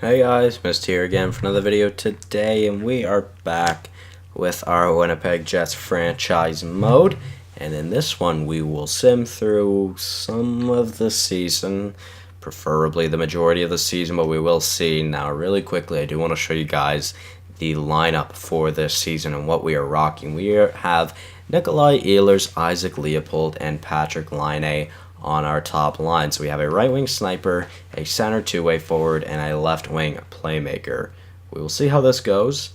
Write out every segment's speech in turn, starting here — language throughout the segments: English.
Hey guys, Mist here again for another video today, and we are back with our Winnipeg Jets franchise mode. And in this one, we will sim through some of the season, preferably the majority of the season, but we will see. Now, really quickly, I do want to show you guys the lineup for this season and what we are rocking. We have Nikolai Ehlers, Isaac Leopold, and Patrick Laine on our top line. So we have a right wing sniper, a center two-way forward, and a left wing playmaker. We will see how this goes.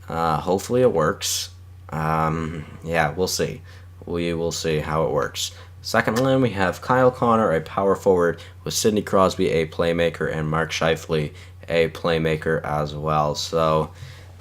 Hopefully it works. Yeah, we'll see. We will see how it works. Second line, we have Kyle Connor, a power forward, with Sidney Crosby, a playmaker, and Mark Scheifele, a playmaker as well. So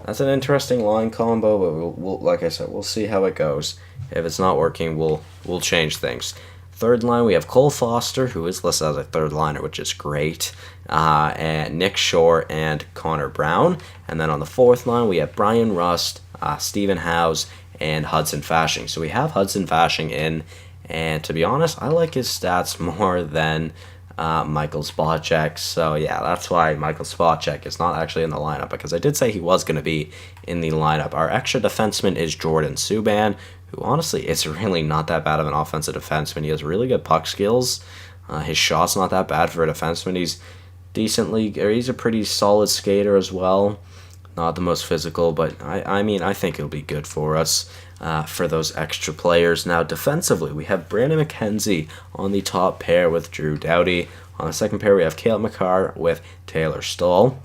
that's an interesting line combo, but we'll like I said, we'll see how it goes. If it's not working, we'll change things. Third line, we have Cole Foster, who is listed as a third liner, which is great, and Nick Shore and Connor Brown. And then on the fourth line, we have Brian Rust, Stephen Howes, and Hudson Fasching. So we have Hudson Fasching in, and to be honest, I like his stats more than Michael Spacek. So yeah, that's why Michael Spacek is not actually in the lineup, because I did say he was going to be in the lineup. Our extra defenseman is Jordan Subban, who honestly is really not that bad of an offensive defenseman. He has really good puck skills. His shot's not that bad for a defenseman. He's a pretty solid skater as well. Not the most physical, but I think it'll be good for us for those extra players. Now, defensively, we have Brandon McKenzie on the top pair with Drew Doughty. On the second pair, we have Cale Makar with Taylor Stoll,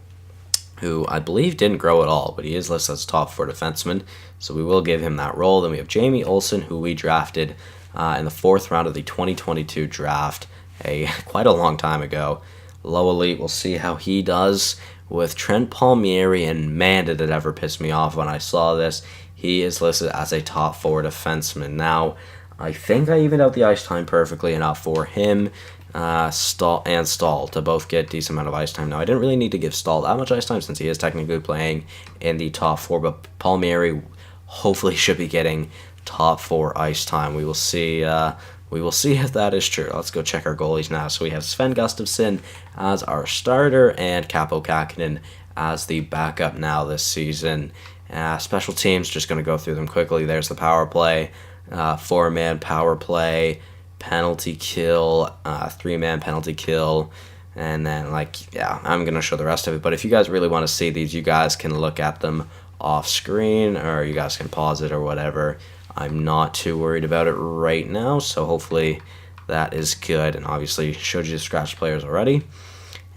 who I believe didn't grow at all, but he is listed as top four defenseman, so we will give him that role. Then we have Jamie Olsen, who we drafted in the fourth round of the 2022 draft, quite a long time ago. Low elite, we'll see how he does with Trent Palmieri, and man, did it ever piss me off when I saw this. He is listed as a top four defenseman. Now, I think I evened out the ice time perfectly enough for him, Stahl to both get decent amount of ice time. Now, I didn't really need to give Stahl that much ice time since he is technically playing in the top four, but Palmieri hopefully should be getting top four ice time. We will see if that is true. Let's go check our goalies now. So we have Sven Gustafsson as our starter and Capo Kakinen as the backup now this season. Special teams, just going to go through them quickly. There's the power play, four-man power play, penalty kill, three-man penalty kill, and then I'm going to show the rest of it. But if you guys really want to see these, you guys can look at them off screen, or you guys can pause it or whatever. I'm not too worried about it right now, so hopefully that is good. And obviously showed you the scratch players already.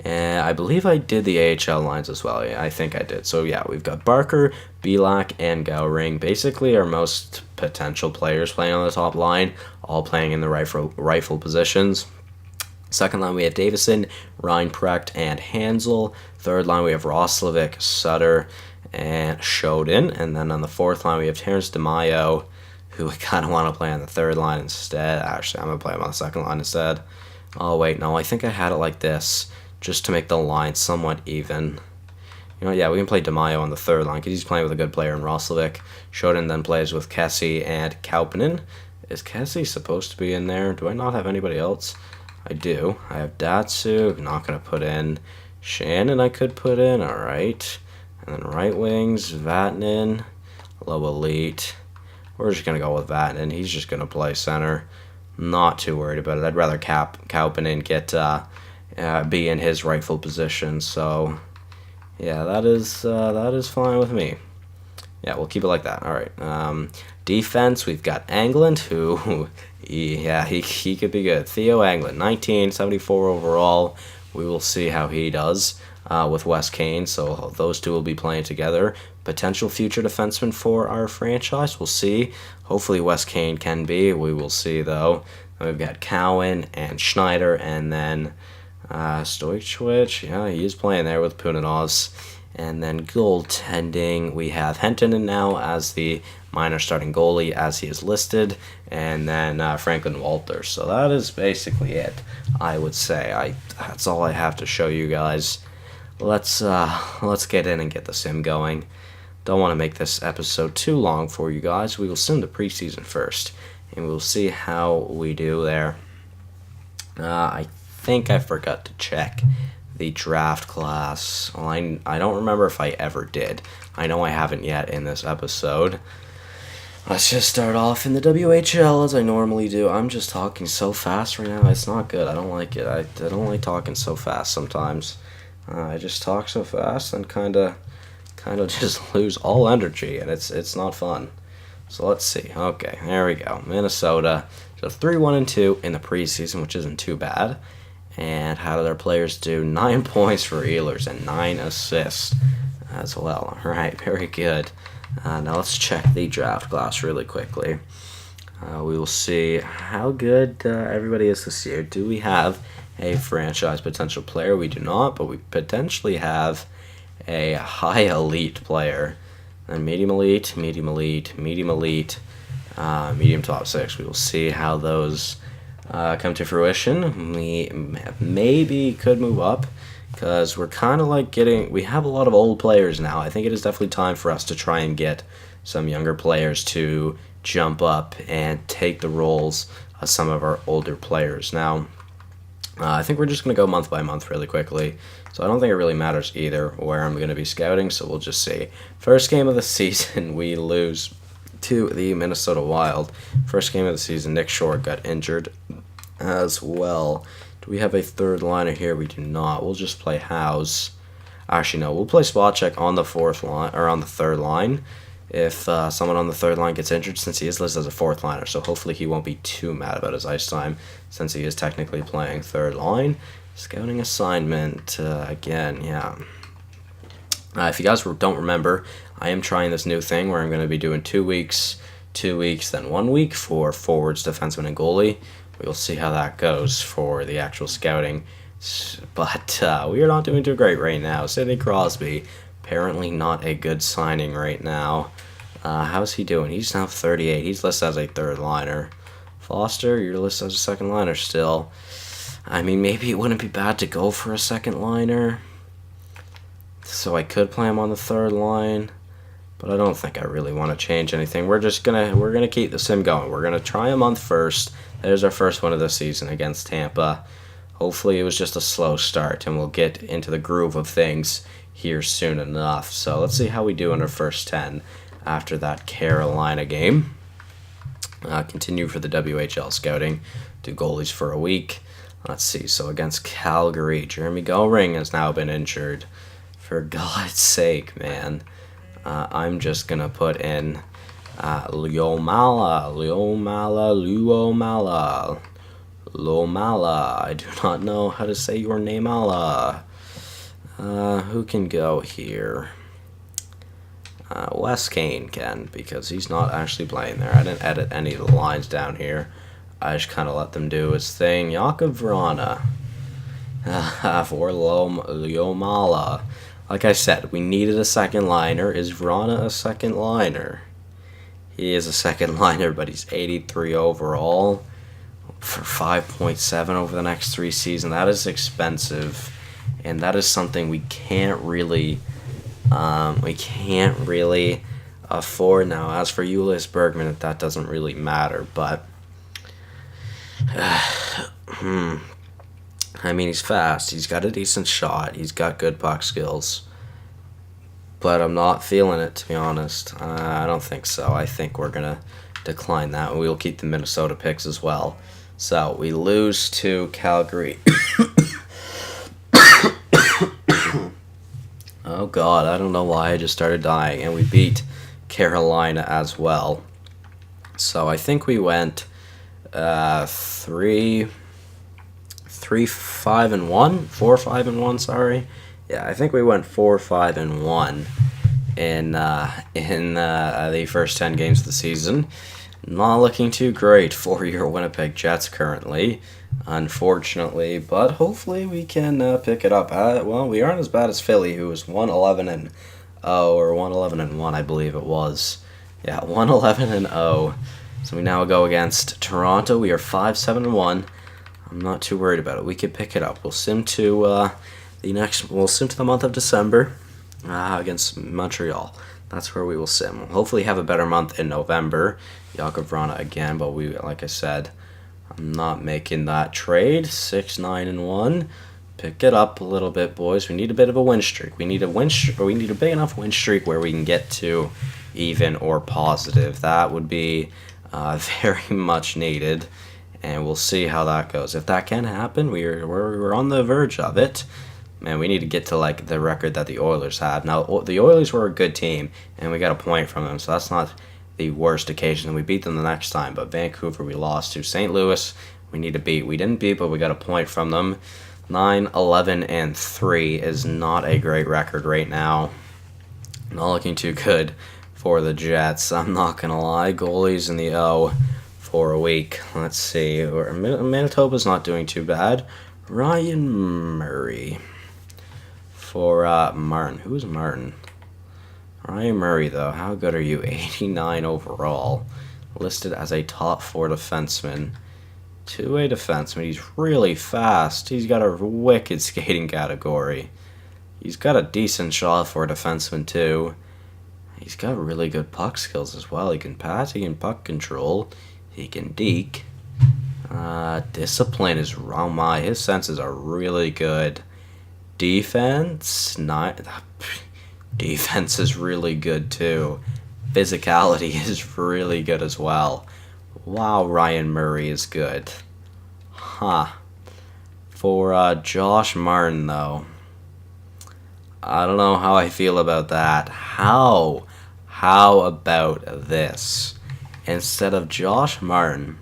And I believe I did the AHL lines as well. Yeah, I think I did. So yeah, we've got Barker, Belak, and Gowring. Basically our most potential players playing on the top line, all playing in the rifle positions. Second line, we have Davison, Reinprecht, and Hansel. Third line, we have Roslovic, Sutter, and Shoden. And then on the fourth line, we have Terrence DeMaio, who I kind of want to play on the third line instead. Actually, I'm going to play him on the second line instead. Oh, wait, no, I think I had it like this, just to make the line somewhat even. Yeah, we can play DeMaio on the third line, because he's playing with a good player in Roslovic. Shoden then plays with Kessie and Kaupinen. Is Kessie supposed to be in there? Do I not have anybody else? I do. I have Datsu, not going to put in. Shannon I could put in, alright. And then right wings, Vatanen, low elite. We're just going to go with Vatanen. He's just going to play center. Not too worried about it. I'd rather Kaupinen be in his rightful position. So, yeah, that is fine with me. Yeah, we'll keep it like that. All right. Defense, we've got Anglin, who, he could be good. Theo Anglin, 1974 overall. We will see how he does with Wes Kane. So those two will be playing together. Potential future defenseman for our franchise. We'll see. Hopefully Wes Kane can be. We will see, though. Then we've got Cowan and Schneider, and then Stojcic. Yeah, he is playing there with Punanov. And then goaltending, we have Hentonen now as the minor starting goalie, as he is listed, and then Franklin Walters. So that is basically it, I would say. That's all I have to show you guys. Let's get in and get the sim going. Don't want to make this episode too long for you guys. We will sim the preseason first, and we'll see how we do there. I think I forgot to check the draft class. Well, I don't remember if I ever did. I know I haven't yet in this episode. Let's just start off in the WHL as I normally do. I'm just talking so fast right now. It's not good. I don't like it. I don't like talking so fast sometimes. I just talk so fast and kind of just lose all energy, and it's not fun. So let's see. Okay, there we go. Minnesota. So 3-1-2 in the preseason, which isn't too bad. And how do their players do? 9 points for Ehlers and 9 assists as well. All right, very good. Now let's check the draft class really quickly. We will see how good everybody is this year. Do we have a franchise potential player? We do not, but we potentially have a high elite player. And medium elite, medium elite, medium elite, medium top 6. We will see how those come to fruition. We maybe could move up because we're kind of like we have a lot of old players now. I think it is definitely time for us to try and get some younger players to jump up and take the roles of some of our older players. Now, I think we're just going to go month by month really quickly. So I don't think it really matters either where I'm going to be scouting, so we'll just see. First game of the season, we lose to the Minnesota Wild. First game of the season, Nick Short got injured as well. Do we have a third liner here? We do not. We'll just play House. Actually, no. We'll play spot check on the fourth line or on the third line if someone on the third line gets injured, since he is listed as a fourth liner. So hopefully he won't be too mad about his ice time, since he is technically playing third line. Scouting assignment again, yeah. If you guys don't remember, I am trying this new thing where I'm going to be doing 2 weeks, 2 weeks, then 1 week for forwards, defenseman, and goalie. We'll see how that goes for the actual scouting. But we are not doing too great right now. Sidney Crosby, apparently not a good signing right now. How's he doing? He's now 38. He's listed as a third liner. Foster, you're listed as a second liner still. I mean, maybe it wouldn't be bad to go for a second liner. So I could play him on the third line. But I don't think I really want to change anything. We're gonna keep the sim going. We're gonna try a month first. There's our first one of the season against Tampa. Hopefully it was just a slow start, and we'll get into the groove of things here soon enough. So let's see how we do in our first 10 after that Carolina game. Continue for the WHL scouting. Do goalies for a week. Let's see. So against Calgary, Jeremy Goring has now been injured. For God's sake, man. I'm just going to put in Luomala. I do not know how to say your name, Allah. Who can go here? Wes Kane can, because he's not actually playing there. I didn't edit any of the lines down here. I just kind of let them do his thing. Jakub Vrana for Luomala. Like I said, we needed a second liner. Is Vrana a second liner? He is a second liner, but he's 83 overall for 5.7 over the next 3 seasons. That is expensive, and that is something we can't really afford now. As for Ulis Bergman, that doesn't really matter, but I mean, he's fast. He's got a decent shot. He's got good puck skills. But I'm not feeling it, to be honest. I don't think so. I think we're going to decline that. We'll keep the Minnesota picks as well. So we lose to Calgary. Oh, God. I don't know why I just started dying. And we beat Carolina as well. So I think we went 4-5-1, sorry. Yeah, I think we went 4-5-1 in the first 10 games of the season. Not looking too great for your Winnipeg Jets currently, unfortunately, but hopefully we can pick it up. Well, we aren't as bad as Philly, who was 1-11-0 or 1-11-1, I believe it was. Yeah, 1-11-0. So we now go against Toronto. We are 5-7-1. I'm not too worried about it. We could pick it up. We'll sim to the month of December against Montreal. That's where we will sim. We'll hopefully have a better month in November. Jakub Vrana again, but like I said, I'm not making that trade. 6-9-1. Pick it up a little bit, boys. We need a bit of a win streak. We need a we need a big enough win streak where we can get to even or positive. That would be very much needed, and we'll see how that goes. If that can happen, we're on the verge of it. Man, we need to get to like the record that the Oilers have. Now, the Oilers were a good team, and we got a point from them, so that's not the worst occasion. We beat them the next time, but Vancouver we lost to. St. Louis we need to beat. We didn't beat, but we got a point from them. 9-11-3 is not a great record right now. Not looking too good for the Jets. I'm not gonna lie. Goalies in the O for a week. Let's see. Manitoba's not doing too bad. Ryan Murray for Martin. Who's Martin? Ryan Murray, though. How good are you? 89 overall. Listed as a top 4 defenseman. Two-way defenseman. He's really fast. He's got a wicked skating category. He's got a decent shot for a defenseman, too. He's got really good puck skills as well. He can pass. He can puck control. He can deke. Discipline is, oh my, his senses are really good. Defense, defense is really good too. Physicality is really good as well. Wow, Ryan Murray is good. Huh. For Josh Martin, though, I don't know how I feel about that. How about this? Instead of Josh Martin,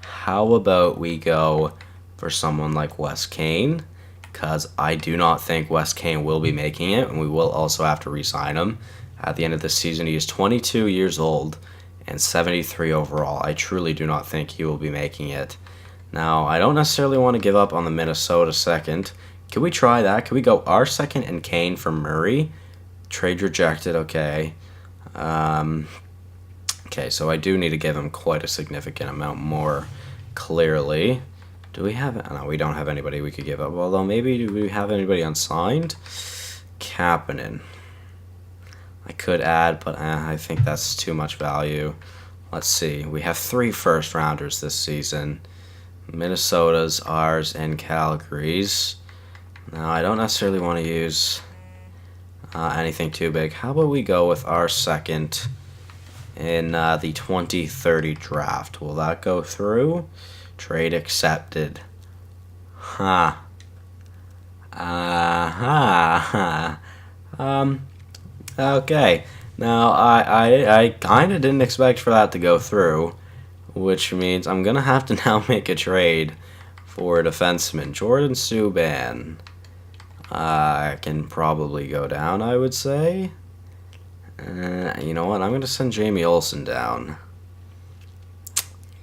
how about we go for someone like Wes Kane? Because I do not think Wes Kane will be making it, and we will also have to re-sign him at the end of the season. He is 22 years old and 73 overall. I truly do not think he will be making it. Now, I don't necessarily want to give up on the Minnesota second. Can we try that? Can we go our second and Kane for Murray? Trade rejected, okay. Okay, so I do need to give him quite a significant amount more, clearly. Do we have... No, we don't have anybody we could give up. Although, maybe do we have anybody unsigned? Kapanen. I could add, but I think that's too much value. Let's see. We have 3 first-rounders this season. Minnesota's, ours, and Calgary's. Now, I don't necessarily want to use anything too big. How about we go with our second in the 2030 draft? Will that go through? Trade accepted. Huh. Okay. Now, I kind of didn't expect for that to go through, which means I'm going to have to now make a trade for a defenseman. Jordan Subban can probably go down, I would say. You know what? I'm going to send Jamie Olsen down.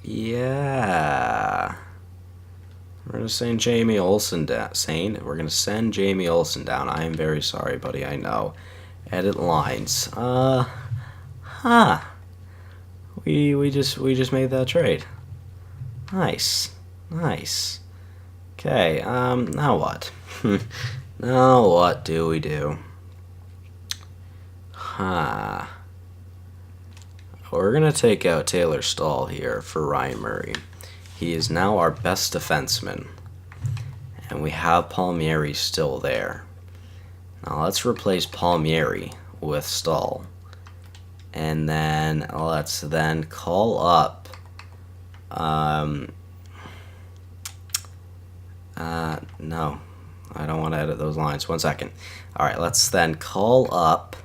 Yeah. We're going to send Jamie Olsen down. We're going to send Jamie Olsen down. I am very sorry, buddy. I know. Edit lines. We just made that trade. Nice. Nice. Okay, now what? Now what do we do? We're going to take out Taylor Stahl here for Ryan Murray. He is now our best defenseman. And we have Palmieri still there. Now let's replace Palmieri with Stahl. And then let's then call up... no. I don't want to edit those lines. 1 second. Alright, let's then call up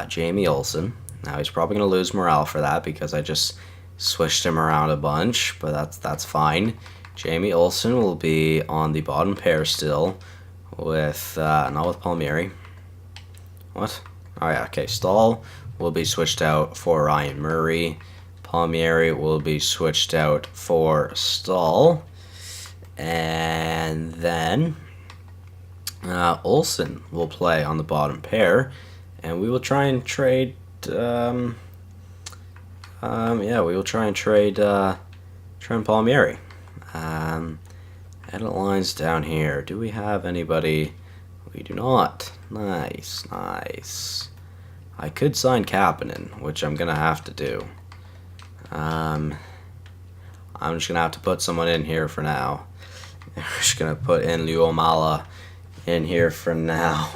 Jamie Olsen. Now he's probably going to lose morale for that because I just switched him around a bunch, but that's fine. Jamie Olsen will be on the bottom pair still with, not with Palmieri. What? Oh yeah, okay, Stahl will be switched out for Ryan Murray. Palmieri will be switched out for Stahl. And then Olsen will play on the bottom pair, and we will try and trade. Yeah, we will try and trade Trent Palmieri. Edit lines down here. Do we have anybody? We do not. Nice, nice. I could sign Kapanen, which I'm gonna have to do. I'm just gonna have to put someone in here for now. We're just going to put in Luomala in here for now.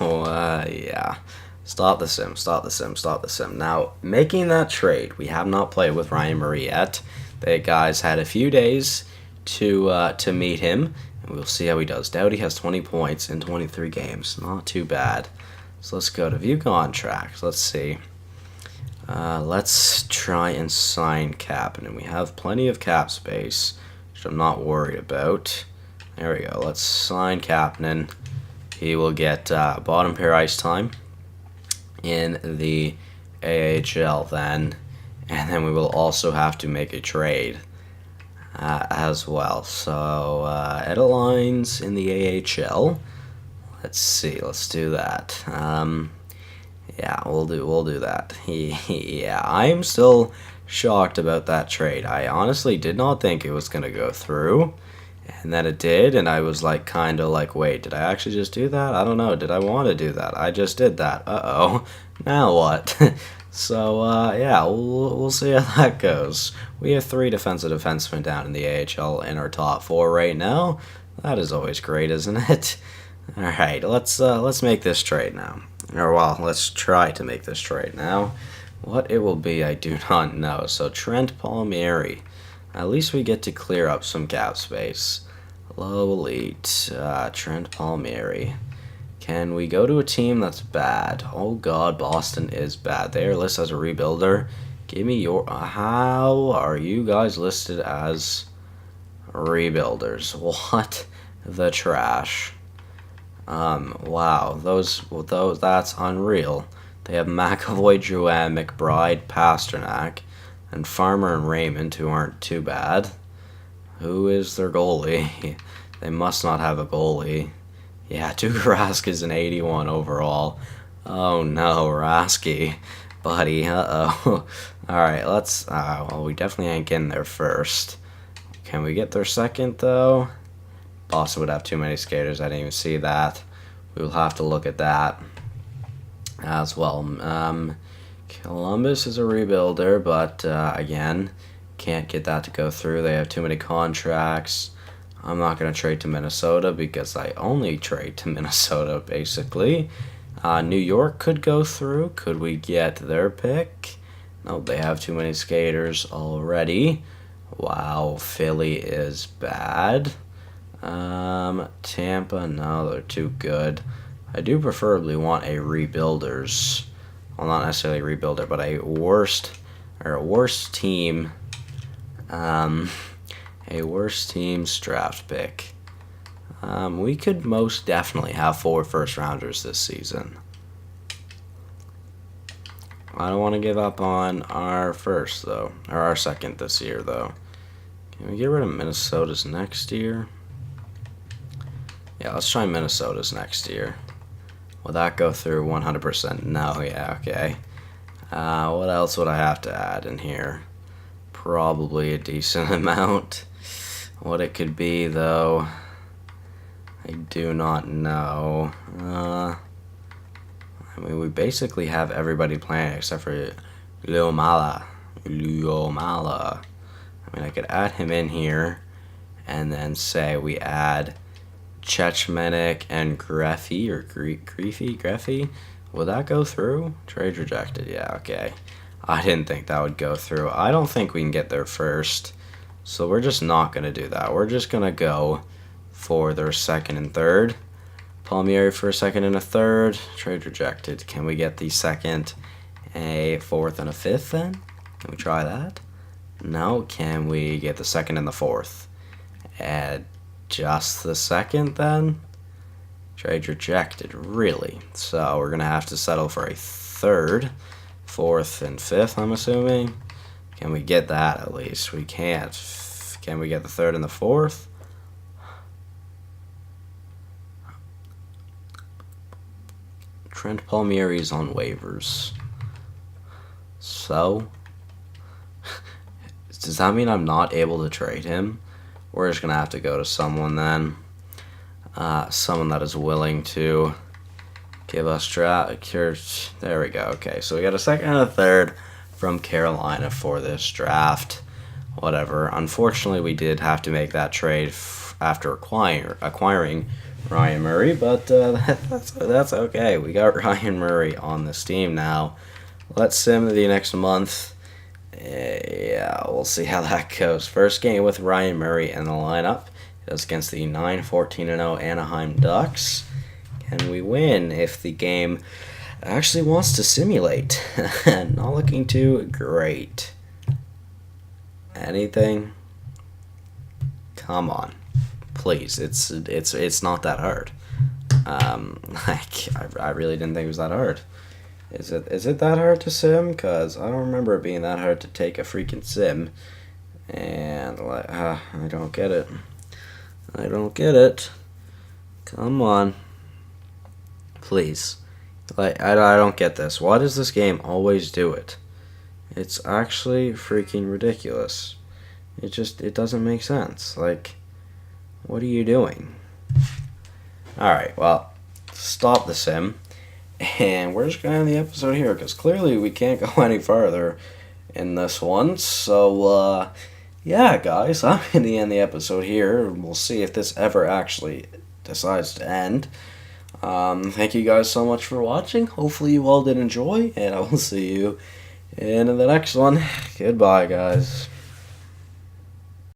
Yeah. Stop the sim, stop the sim, stop the sim. Now, making that trade, we have not played with Ryan Murray yet. The guys had a few days to meet him, and we'll see how he does. Doughty has 20 points in 23 games. Not too bad. So let's go to view contracts. Let's see. Let's try and sign Kapanen, and we have plenty of cap space, which I'm not worried about. There we go. Let's sign Kapanen. He will get bottom pair ice time in the AHL then, and then we will also have to make a trade as well. So edit lines in the AHL. Let's see. Let's do that. Yeah, we'll do that. Yeah, I'm still shocked about that trade. I honestly did not think it was gonna go through, and then it did, and I was like, kind of like, wait, did I actually just do that? I don't know. Did I want to do that? I just did that. Uh-oh. Now what? So yeah, we'll see how that goes. We have 3 defensive defensemen down in the AHL in our top 4 right now. That is always great, isn't it? All right, let's make this trade now. Or, well, let's try to make this trade now. What it will be, I do not know. So, Trent Palmieri. At least we get to clear up some cap space. Low elite. Trent Palmieri. Can we go to a team that's bad? Oh, God, Boston is bad. They are listed as a rebuilder. Give me your... how are you guys listed as rebuilders? What the trash? Wow, those that's unreal. They have McAvoy, Drouin, McBride, Pasternak, and Farmer and Raymond, who aren't too bad. Who is their goalie? They must not have a goalie. Yeah, Tuukka Rask is an 81 overall. Oh no, Rasky, buddy. Uh-oh. All right, let's. Well, we definitely ain't getting there first. Can we get there second though? Boston would have too many skaters. I didn't even see that. We will have to look at that as well. Columbus is a rebuilder, but again, can't get that to go through. They have too many contracts. I'm not going to trade to Minnesota because I only trade to Minnesota, basically. New York could go through. Could we get their pick? No, they have too many skaters already. Wow, Philly is bad. Tampa, no, they're too good. I do preferably want a rebuilders, well, not necessarily a rebuilder, but a worst team, a worst team's draft pick. We could most definitely have 4 first-rounders this season. I don't want to give up on our first, though, or our second this year, though. Can we get rid of Minnesota's next year? Yeah, let's try Minnesota's next year. Will that go through 100%? No, yeah, okay. What else would I have to add in here? Probably a decent amount. What it could be, though, I do not know. I mean, we basically have everybody playing except for Luomala. I mean, I could add him in here and then say we add Chechmenik and Greffy, or Greffy? Will that go through? Trade rejected, yeah, okay. I didn't think that would go through. I don't think we can get there first, so we're just not going to do that. We're just going to go for their second and third. Palmieri for a second and a third. Trade rejected. Can we get the second, a fourth, and a fifth then? Can we try that? No. Can we get the second and the fourth? And just the second then? Trade rejected, really. So we're going to have to settle for a third, fourth, and fifth, I'm assuming. Can we get that at least? We can't. Can we get the third and the fourth? Trent Palmieri's on waivers. So, does that mean I'm not able to trade him? We're just going to have to go to someone then. Someone that is willing to give us draft. There we go. Okay, so we got a second and a third from Carolina for this draft. Whatever. Unfortunately, we did have to make that trade after acquiring Ryan Murray, but that's okay. We got Ryan Murray on this team now. Let's sim the next month. Yeah, we'll see how that goes. First game with Ryan Murray in the lineup. It was against the 9-14-0 Anaheim Ducks. Can we win if the game actually wants to simulate? Not looking too great. Anything? Come on, please. It's not that hard. I really didn't think it was that hard. Is it that hard to sim? Cause I don't remember it being that hard to take a freaking sim. And I don't get it. I don't get it. Come on, please. I don't get this. Why does this game always do it? It's actually freaking ridiculous. It doesn't make sense. Like, what are you doing? Alright, well, stop the sim. And we're just going to end the episode here, because clearly we can't go any farther in this one. So, yeah, guys, I'm going to end the episode here. We'll see if this ever actually decides to end. Thank you guys so much for watching. Hopefully you all did enjoy, and I will see you in the next one. Goodbye, guys.